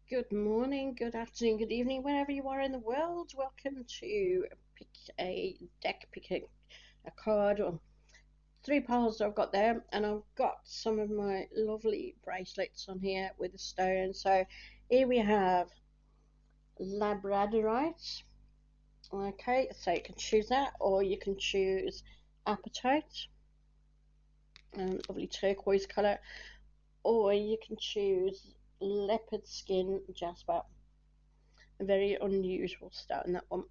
Good morning, good afternoon, good evening, wherever you are in the world. Welcome to pick a deck, pick a card or three piles I've got there, and I've got some of my lovely bracelets on here with the stone. So here we have Labradorite. Okay, so you can choose that, or you can choose Apatite, lovely turquoise colour, or you can choose leopard skin Jasper. A very unusual stone, that one.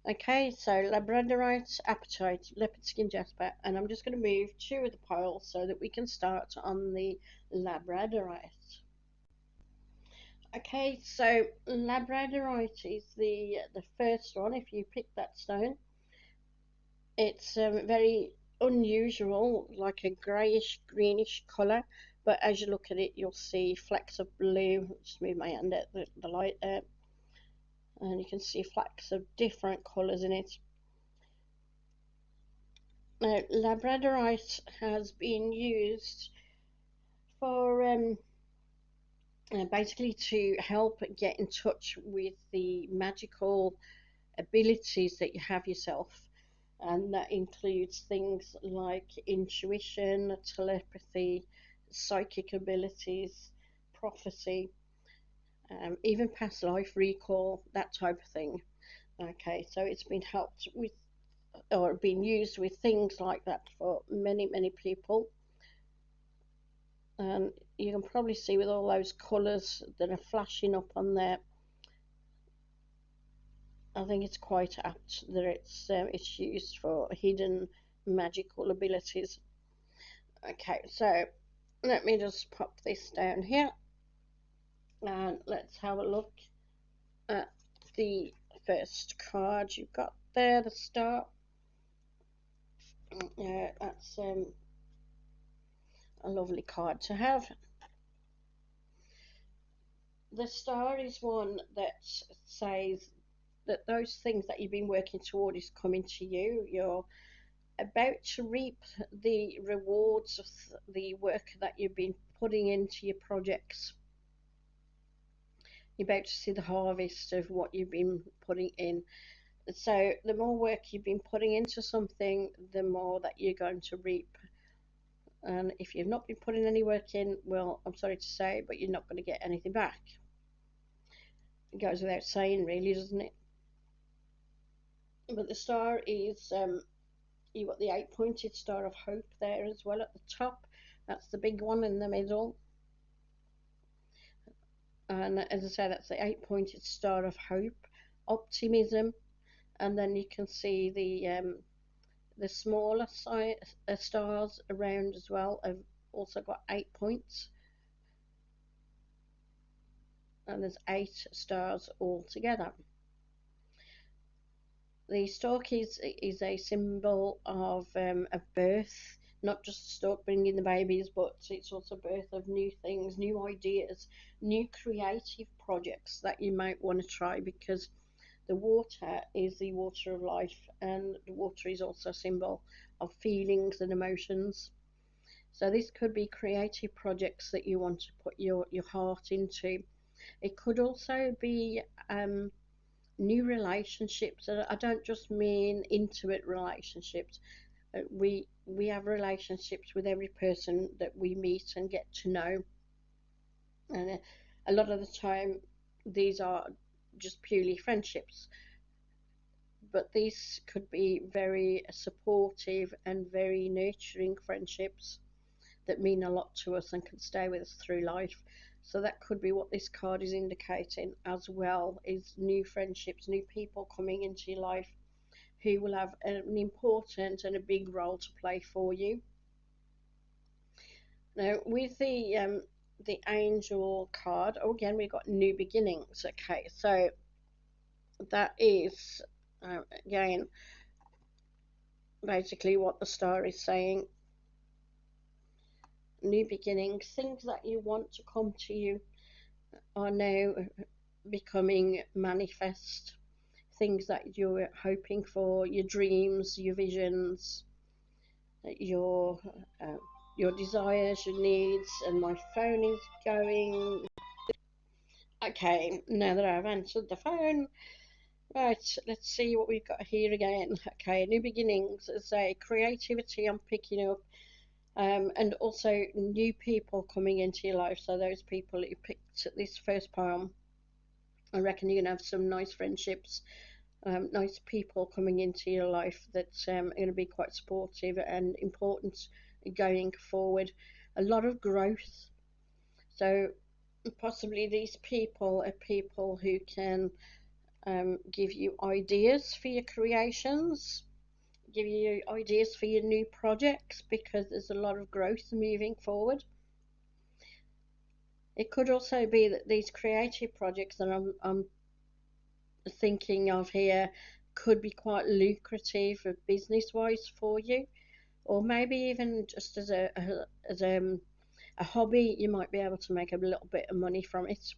Okay, so Labradorite, Apatite, Leopard Skin Jasper, and I'm just going to move two of the piles so that we can start on the Labradorite. Okay, so Labradorite is the first one. If you pick that stone, it's very unusual, like a greyish greenish colour. But as you look at it, you'll see flecks of blue. Just move my hand at the light there, and you can see flecks of different colours in it. Now, Labradorite has been used for basically to help get in touch with the magical abilities that you have yourself, and that includes things like intuition, telepathy, psychic abilities, prophecy, even past life recall, that type of thing. Okay, so it's been helped with or been used with things like that for many people. And you can probably see with all those colours that are flashing up on there, I think it's quite apt that it's used for hidden magical abilities. Okay, so let me just pop this down here, and let's have a look at the first card you've got there, the star. Yeah, that's a lovely card to have. The star is one that says that those things that you've been working toward is coming to you. You're about to reap the rewards of the work that you've been putting into your projects. You're about to see the harvest of what you've been putting in. So the more work you've been putting into something, the more that you're going to reap. And if you've not been putting any work in, well, I'm sorry to say, but you're not going to get anything back. It goes without saying, really, doesn't it? But the star is you've got the eight-pointed star of hope there as well at the top. That's the big one in the middle. And as I say, that's the eight-pointed star of hope, optimism, and then you can see the smaller stars around as well have also got 8 points, and there's 8 stars altogether. The stalk is a symbol of birth, not just a stalk bringing the babies, but it's also birth of new things, new ideas, new creative projects that you might want to try, because the water is the water of life, and the water is also a symbol of feelings and emotions. So this could be creative projects that you want to put your heart into. It could also be new relationships. I don't just mean intimate relationships. We have relationships with every person that we meet and get to know, and a lot of the time these are just purely friendships. But these could be very supportive and very nurturing friendships that mean a lot to us and can stay with us through life. So that could be what this card is indicating as well, is new friendships, new people coming into your life who will have an important and a big role to play for you. Now with the angel card, oh, again we've got new beginnings. Okay, so that is again basically what the star is saying. New beginnings, things that you want to come to you are now becoming manifest. Things that you're hoping for, your dreams, your visions, your uh, your desires, your needs. And my phone is going. Okay, now that I've answered the phone, right, let's see what we've got here again. Okay, new beginnings, as a creativity I'm picking up, and also new people coming into your life. So those people who picked this first pile, I reckon you're gonna have some nice friendships, nice people coming into your life that are going to be quite supportive and important going forward. A lot of growth. So possibly these people are people who can give you ideas for your creations, give you ideas for your new projects because there's a lot of growth moving forward. It could also be that these creative projects that I'm thinking of here could be quite lucrative business wise for you, or maybe even just as a hobby, you might be able to make a little bit of money from it.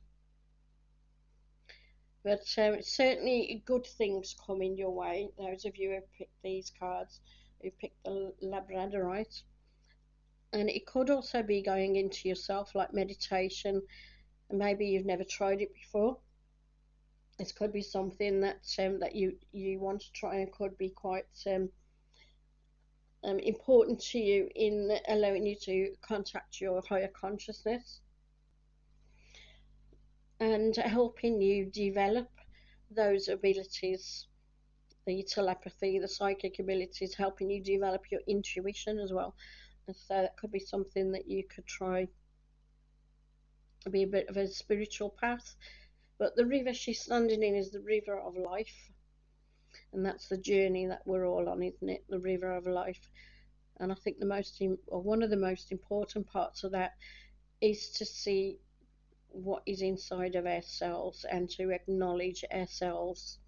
But certainly good things coming your way. Those of you who picked these cards, who picked the Labradorite, and it could also be going into yourself, like meditation. Maybe you've never tried it before. This could be something that you want to try, and could be quite important to you in allowing you to contact your higher consciousness and helping you develop those abilities, the telepathy, the psychic abilities, helping you develop your intuition as well. And so that could be something that you could try, be a bit of a spiritual path. But the river she's standing in is the river of life, and that's the journey that we're all on, isn't it? The river of life. And I think or one of the most important parts of that is to see what is inside of ourselves and to acknowledge ourselves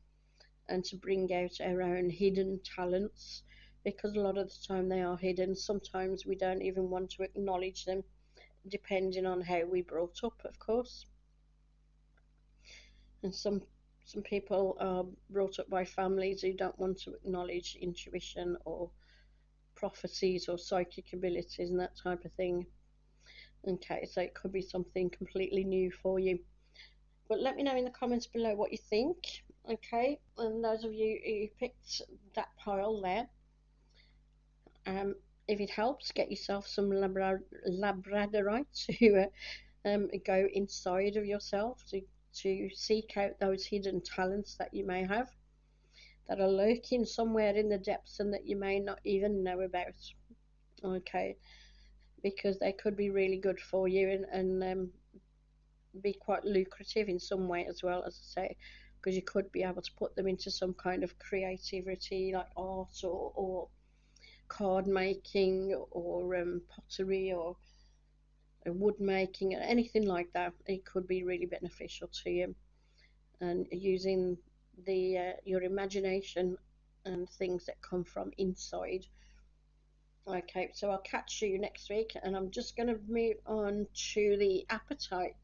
and to bring out our own hidden talents, because a lot of the time they are hidden. Sometimes we don't even want to acknowledge them, depending on how we brought up, of course. And some people are brought up by families who don't want to acknowledge intuition or prophecies or psychic abilities and that type of thing. Okay, so it could be something completely new for you. But let me know in the comments below what you think. Okay, and those of you who picked that pile there, if it helps, get yourself some Labradorite to go inside of yourself to seek out those hidden talents that you may have, that are lurking somewhere in the depths and that you may not even know about. Okay, because they could be really good for you, and be quite lucrative in some way as well, as I say, because you could be able to put them into some kind of creativity like art or card making or pottery or wood making or anything like that. It could be really beneficial to you, and using the your imagination and things that come from inside. Okay, so I'll catch you next week, and I'm just going to move on to the appetite.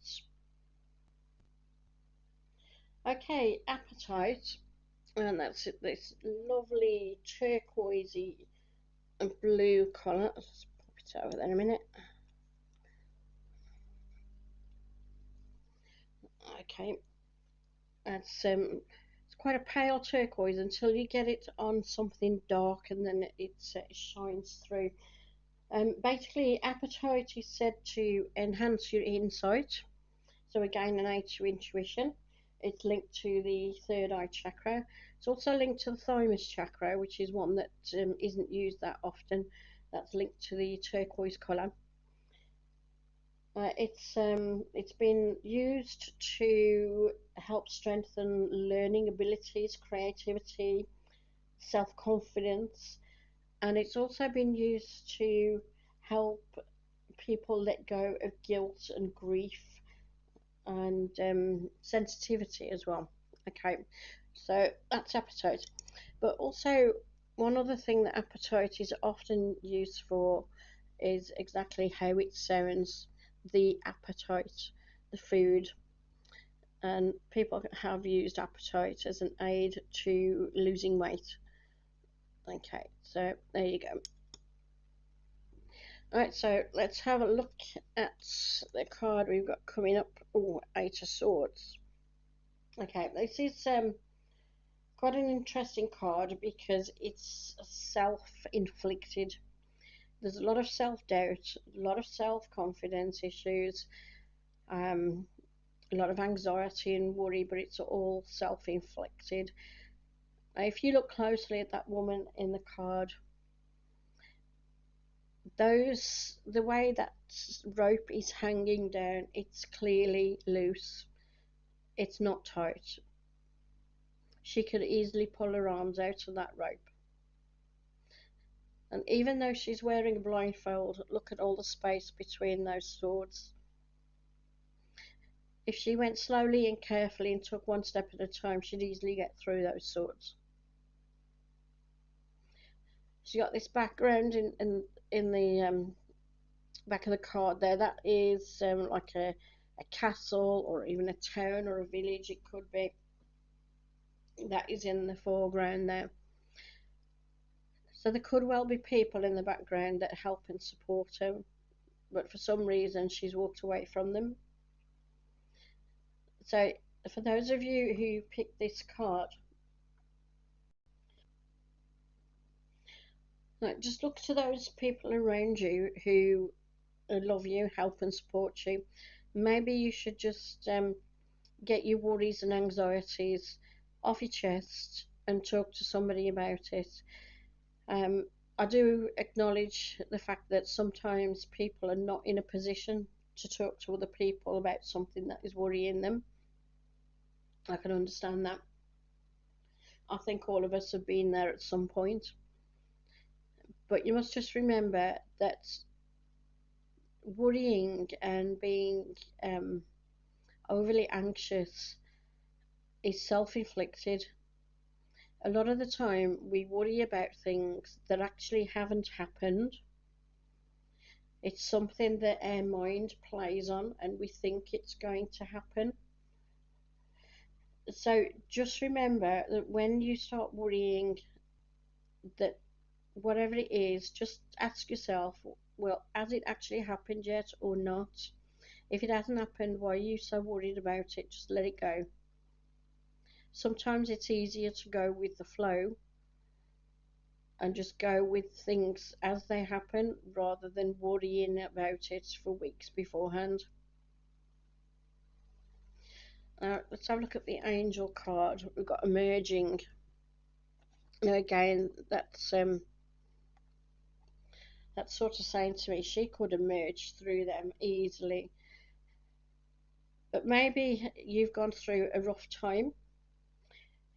Okay, appetite, and that's it, this lovely turquoisey and blue colour. I'll just pop it over there in a minute. Okay, it's quite a pale turquoise until you get it on something dark, and then it shines through. Basically, appetite is said to enhance your insight. So again, an aid to intuition. It's linked to the third eye chakra. It's also linked to the thymus chakra, which is one that isn't used that often. That's linked to the turquoise colour. It's been used to help strengthen learning abilities, creativity, self-confidence, and it's also been used to help people let go of guilt and grief and sensitivity as well. Okay, so that's appetite. But also, one other thing that appetite is often used for is exactly how it sounds, the appetite, the food. And people have used appetite as an aid to losing weight. Okay, so there you go. Right, so let's have a look at the card we've got coming up. Oh, Eight of Swords. Okay, this is quite an interesting card because it's self-inflicted. There's a lot of self-doubt, a lot of self-confidence issues, um, a lot of anxiety and worry, but it's all self-inflicted. If you look closely at that woman in the card, the way that rope is hanging down, it's clearly loose. It's not tight. She could easily pull her arms out of that rope. And even though she's wearing a blindfold, look at all the space between those swords. If she went slowly and carefully and took one step at a time, she'd easily get through those swords. She's got this background in the back of the card there. That is like a castle or even a town or a village, it could be. That is in the foreground there. So there could well be people in the background that help and support her, but for some reason she's walked away from them. So for those of you who picked this card, like, just look to those people around you who love you, help and support you. Maybe you should just get your worries and anxieties off your chest and talk to somebody about it. Um, I do acknowledge the fact that sometimes people are not in a position to talk to other people about something that is worrying them. I can understand that. I think all of us have been there at some point. But you must just remember that worrying and being overly anxious is self inflicted. A lot of the time, we worry about things that actually haven't happened. It's something that our mind plays on and we think it's going to happen. So just remember that when you start worrying, that whatever it is, just ask yourself, well, has it actually happened yet or not? If it hasn't happened, why are you so worried about it? Just let it go. Sometimes it's easier to go with the flow and just go with things as they happen rather than worrying about it for weeks beforehand. Let's have a look at the angel card. We've got emerging. Now again, that's sort of saying to me she could emerge through them easily. But maybe you've gone through a rough time.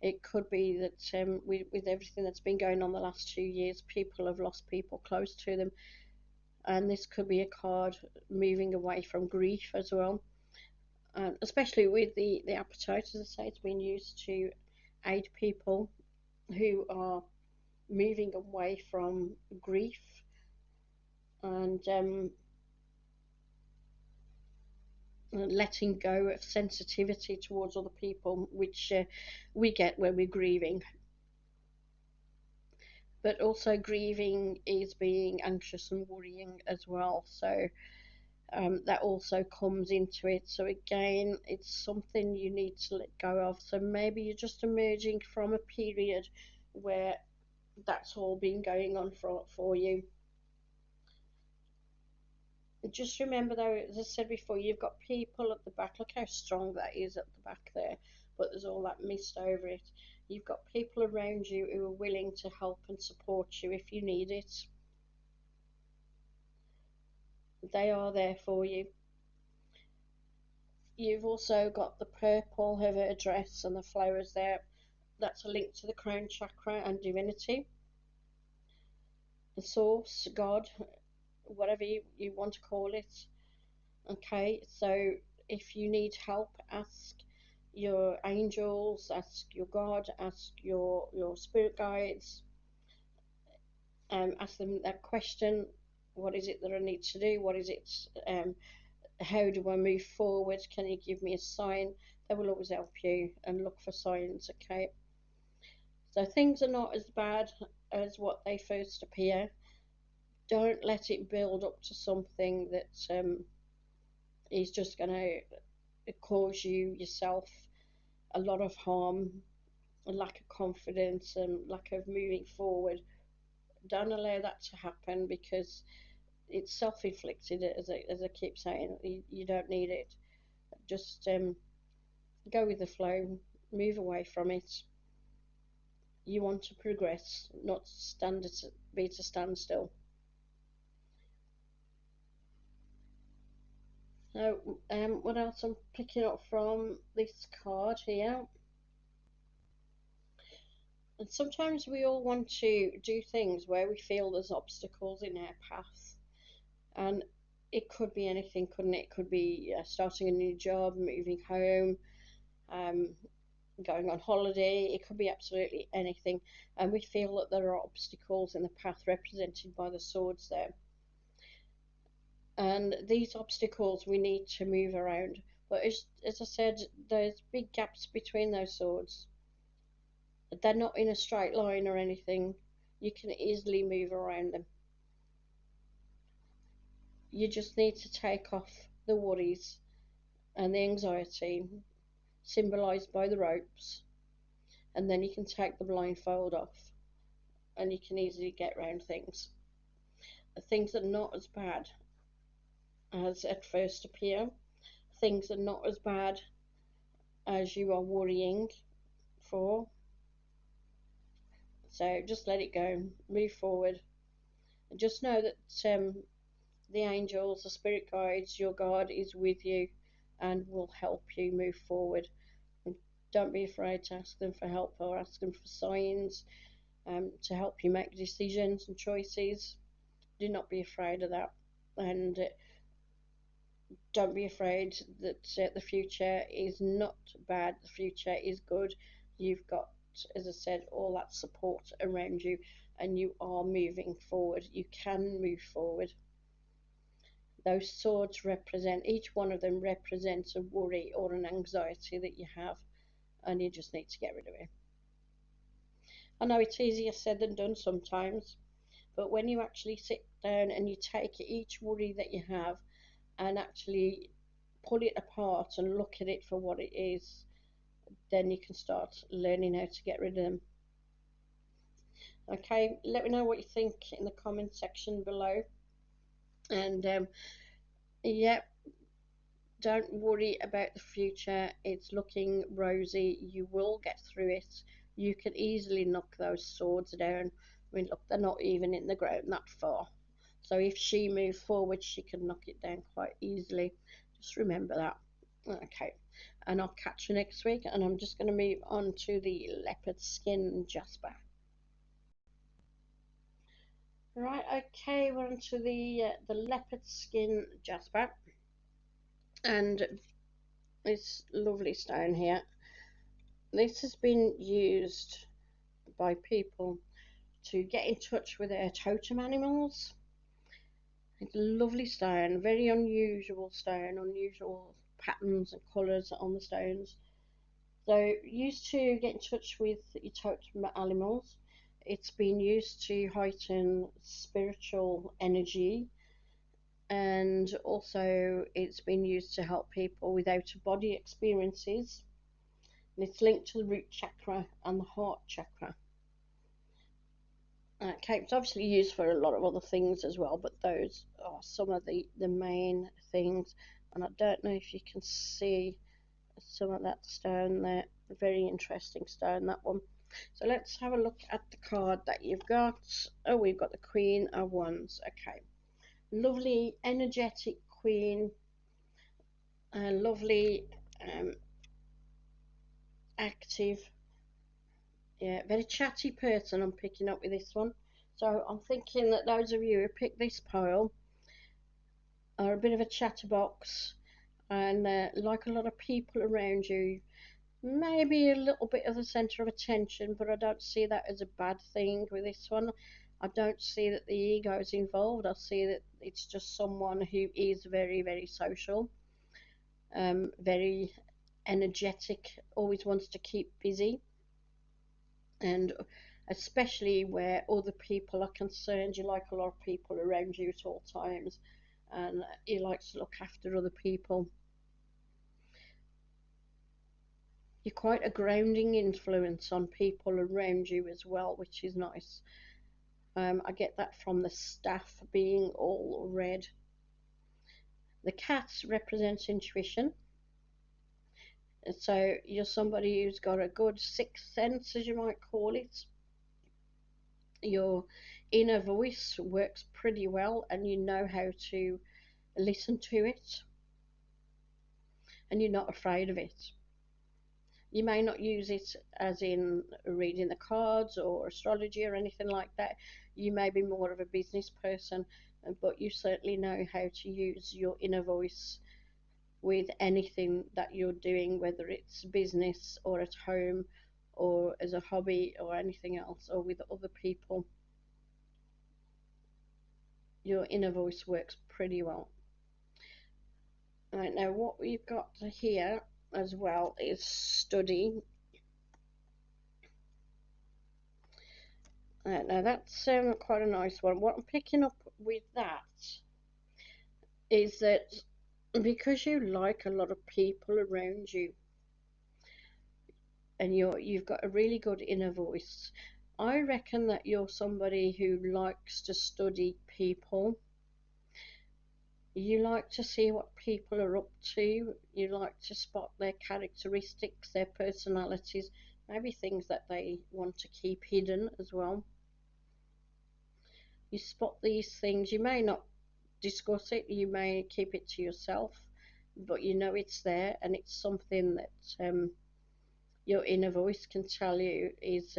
It could be that with everything that's been going on the last 2 years, people have lost people close to them, and this could be a card moving away from grief as well. Especially with the appetite, as I say, it's been used to aid people who are moving away from grief and letting go of sensitivity towards other people, which we get when we're grieving. But also, grieving is being anxious and worrying as well. So that also comes into it. So again, it's something you need to let go of. So maybe you're just emerging from a period where that's all been going on for you. Just remember though, as I said before, you've got people at the back. Look how strong that is at the back there, but there's all that mist over it. You've got people around you who are willing to help and support you if you need it. They are there for you. You've also got the purple of her dress and the flowers there. That's a link to the crown chakra and divinity. The source, God, whatever you want to call it. Okay, so if you need help, ask your angels, ask your God, ask your spirit guides, ask them that question: what is it that I need to do? What is it? How do I move forward? Can you give me a sign? They will always help you and look for signs. Okay, so things are not as bad as what they first appear. Don't let it build up to something that is just going to cause you yourself a lot of harm, a lack of confidence, and lack of moving forward. Don't allow that to happen because it's self-inflicted. As I keep saying, you don't need it. Just go with the flow, move away from it. You want to progress, not be to stand still. So, what else I'm picking up from this card here? And sometimes we all want to do things where we feel there's obstacles in our path, and it could be anything, couldn't it? It could be starting a new job, moving home, um, going on holiday. It could be absolutely anything, and we feel that there are obstacles in the path represented by the swords there. And these obstacles we need to move around. But as I said, there's big gaps between those swords. They're not in a straight line or anything. You can easily move around them. You just need to take off the worries and the anxiety symbolized by the ropes, and then you can take the blindfold off and you can easily get around things. Things are not as bad as at first appear. Things are not as bad as you are worrying for. So just let it go, move forward, and just know that the angels, the spirit guides, your God is with you and will help you move forward. And don't be afraid to ask them for help or ask them for signs, to help you make decisions and choices. Do not be afraid of that. And don't be afraid that the future is not bad, the future is good. You've got, as I said, all that support around you, and you are moving forward. You can move forward. Those swords represent, each one of them represents a worry or an anxiety that you have, and you just need to get rid of it. I know it's easier said than done sometimes, but when you actually sit down and you take each worry that you have and actually pull it apart and look at it for what it is, then you can start learning how to get rid of them. Okay, let me know what you think in the comment section below. And yeah, don't worry about the future. It's looking rosy. You will get through it. You can easily knock those swords down. I mean, look, they're not even in the ground that far. So if she moved forward, she can knock it down quite easily. Just remember that. Okay, and I'll catch you next week. And I'm just going to move on to the leopard skin Jasper. Right, okay, we're on to the leopard skin Jasper, and this lovely stone here. This has been used by people to get in touch with their totem animals. It's a lovely stone, very unusual stone, unusual patterns and colours on the stones. So, used to get in touch with your totem animals. It's been used to heighten spiritual energy, and also it's been used to help people with out of body experiences. And it's linked to the root chakra and the heart chakra. Okay, it's obviously used for a lot of other things as well, but those are some of the main things. And I don't know if you can see some of that stone there. A very interesting stone, that one. So let's have a look at the card that you've got. Oh, we've got the Queen of Wands. Okay, lovely, energetic Queen, a lovely, active, yeah, very chatty person I'm picking up with this one. So I'm thinking that those of you who pick this pile are a bit of a chatterbox, and like a lot of people around you, maybe a little bit of the centre of attention, but I don't see that as a bad thing with this one. I don't see that the ego is involved. I see that it's just someone who is very, very social, very energetic, always wants to keep busy, and especially where other people are concerned. You like a lot of people around you at all times, and you like to look after other people. You're quite a grounding influence on people around you as well, which is nice. I get that from the staff being all red. The cats represents intuition. So you're somebody who's got a good sixth sense, as you might call it. Your inner voice works pretty well, and you know how to listen to it, and you're not afraid of it. You may not use it as in reading the cards or astrology or anything like that. You may be more of a business person, but you certainly know how to use your inner voice with anything that you're doing, whether it's business or at home or as a hobby or anything else or with other people. Your inner voice works pretty well. Right, now what we've got here as well is study. Now that's quite a nice one. What I'm picking up with that is that because you like a lot of people around you and you've got a really good inner voice, I reckon that you're somebody who likes to study people. You like to see what people are up to. You like to spot their characteristics, their personalities, maybe things that they want to keep hidden as well. You spot these things. You may not discuss it, you may keep it to yourself, but you know it's there, and it's something that your inner voice can tell you is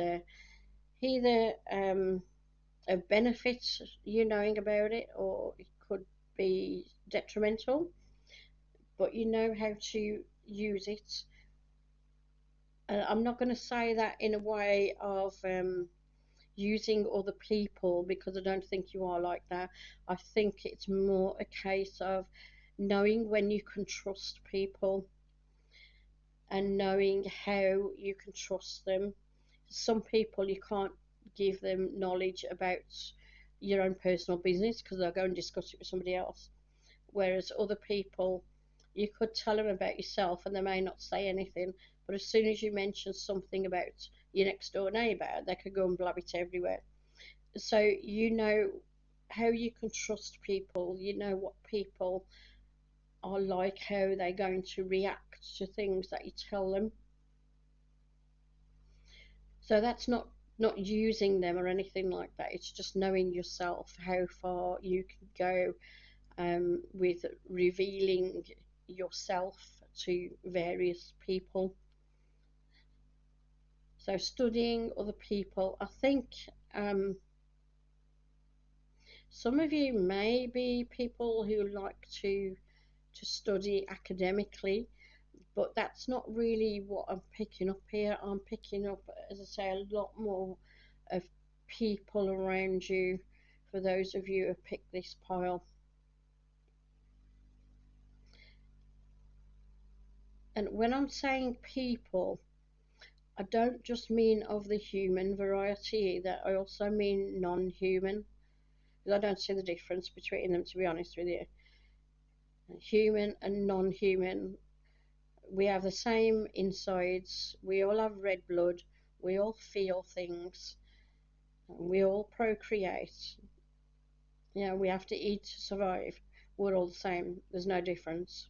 either a benefit, you knowing about it, or it could be detrimental, but you know how to use it. I'm not going to say that in a way of using other people, because I don't think you are like that. I think it's more a case of knowing when you can trust people and knowing how you can trust them. Some people you can't give them knowledge about your own personal business because they'll go and discuss it with somebody else. Whereas other people, you could tell them about yourself and they may not say anything, but as soon as you mention something about your next door neighbour, they could go and blab it everywhere. So you know how you can trust people, you know what people are like, how they're going to react to things that you tell them. So that's not using them or anything like that. It's just knowing yourself how far you can go with revealing yourself to various people. So studying other people, I think um, some of you may be people who like to study academically, but that's not really what I'm picking up here. I'm picking up, as I say, a lot more of people around you for those of you who have picked this pile. And when I'm saying people, I don't just mean of the human variety either. I also mean non-human, because I don't see the difference between them, to be honest with you. Human and non-human, we have the same insides. We all have red blood. We all feel things. We all procreate. You know, we have to eat to survive. We're all the same. There's no difference.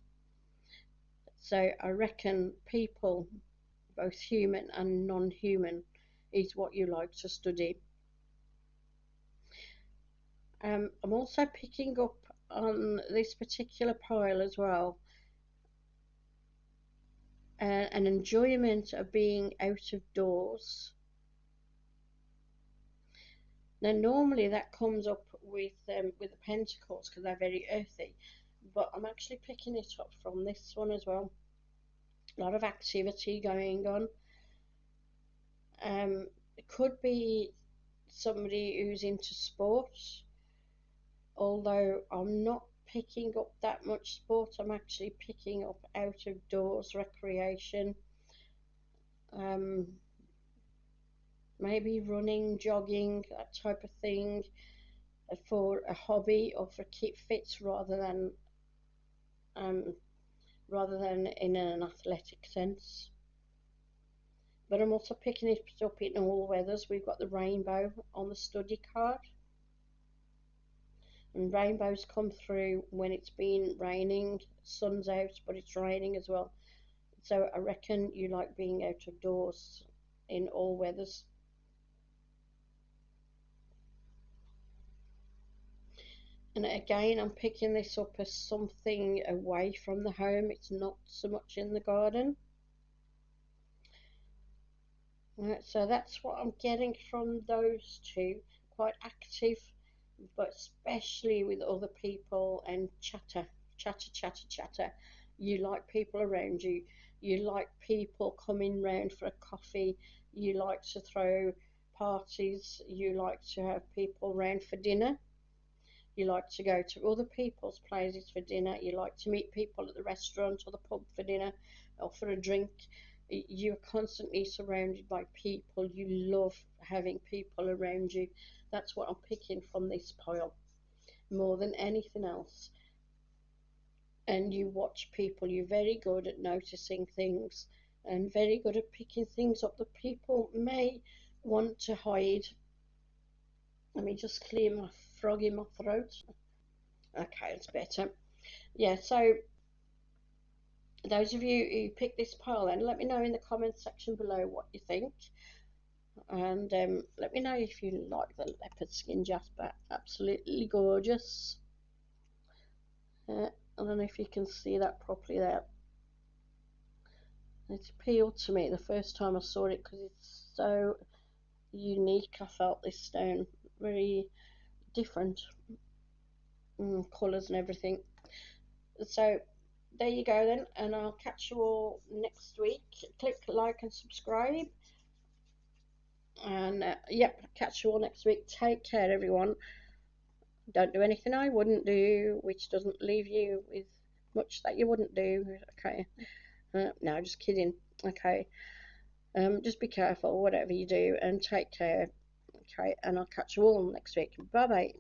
So I reckon people, both human and non-human, is what you like to study. I'm also picking up on this particular pile as well, an enjoyment of being out of doors. Now, normally that comes up with the pentacles because they're very earthy, but I'm actually picking it up from this one as well. A lot of activity going on. It could be somebody who's into sports, although I'm not picking up that much sport. I'm actually picking up out of doors recreation. Um, maybe running, jogging, that type of thing, for a hobby or for keep fit um, rather than in an athletic sense. But I'm also picking it up in all weathers. We've got the rainbow on the study card, and rainbows come through when it's been raining, sun's out, but it's raining as well. So I reckon you like being out of doors in all weathers. And again, I'm picking this up as something away from the home. It's not so much in the garden. Right, so that's what I'm getting from those two. Quite active, but especially with other people and chatter, chatter, chatter, chatter. You like people around you. You like people coming round for a coffee. You like to throw parties. You like to have people round for dinner. You like to go to other people's places for dinner. You like to meet people at the restaurant or the pub for dinner or for a drink. You're constantly surrounded by people. You love having people around you. That's what I'm picking from this pile more than anything else. And you watch people. You're very good at noticing things and very good at picking things up that people may want to hide. Let me just clear my frog in my throat. Okay, it's better. Yeah, so those of you who picked this pile, then let me know in the comments section below what you think. And let me know if you like the leopard skin Jasper. Absolutely gorgeous. I don't know if you can see that properly there. It appealed to me the first time I saw it because it's so unique. I felt this stone very different colours and everything. So there you go then, and I'll catch you all next week. Click like and subscribe, and yep, catch you all next week. Take care, everyone. Don't do anything I wouldn't do, which doesn't leave you with much that you wouldn't do. Okay, no, just kidding. Okay, just be careful whatever you do, and take care. Okay, and I'll catch you all next week. Bye bye.